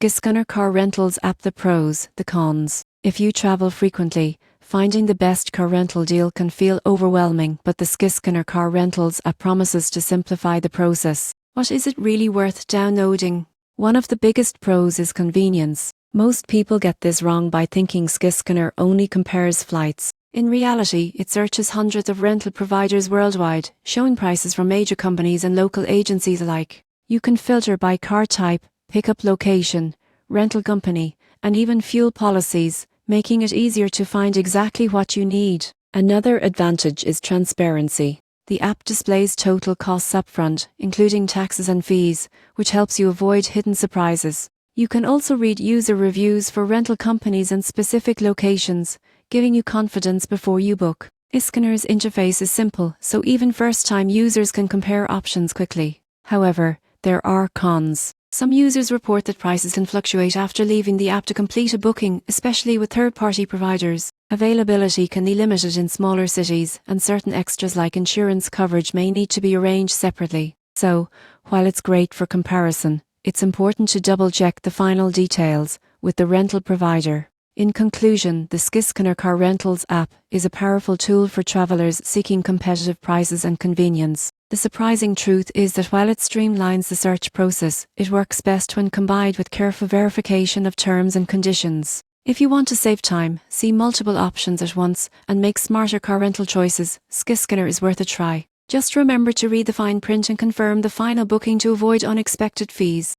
Skyscanner car rentals app. The pros, the cons. If you travel frequently, finding the best car rental deal can feel overwhelming, but the Skyscanner car rentals app promises to simplify the process. What is it really worth downloading? One of the biggest pros is convenience. Most people get this wrong by thinking Skyscanner only compares flights. In reality, it searches hundreds of rental providers worldwide, showing prices from major companies and local agencies alike. You can filter by car type, pickup location, rental company, and even fuel policies, making it easier to find exactly what you need. Another advantage is transparency. The app displays total costs upfront, including taxes and fees, which helps you avoid hidden surprises. You can also read user reviews for rental companies and specific locations, giving you confidence before you book. Skyscanner's interface is simple, so even first-time users can compare options quickly. However, there are cons. Some users report that prices can fluctuate after leaving the app to complete a booking, especially with third-party providers. Availability can be limited in smaller cities, and certain extras like insurance coverage may need to be arranged separately. So, while it's great for comparison, it's important to double-check the final details with the rental provider. In conclusion, the Skyscanner car rentals app is a powerful tool for travelers seeking competitive prices and convenience. The surprising truth is that while it streamlines the search process, it works best when combined with careful verification of terms and conditions. If you want to save time, see multiple options at once, and make smarter car rental choices, Skyscanner is worth a try. Just remember to read the fine print and confirm the final booking to avoid unexpected fees.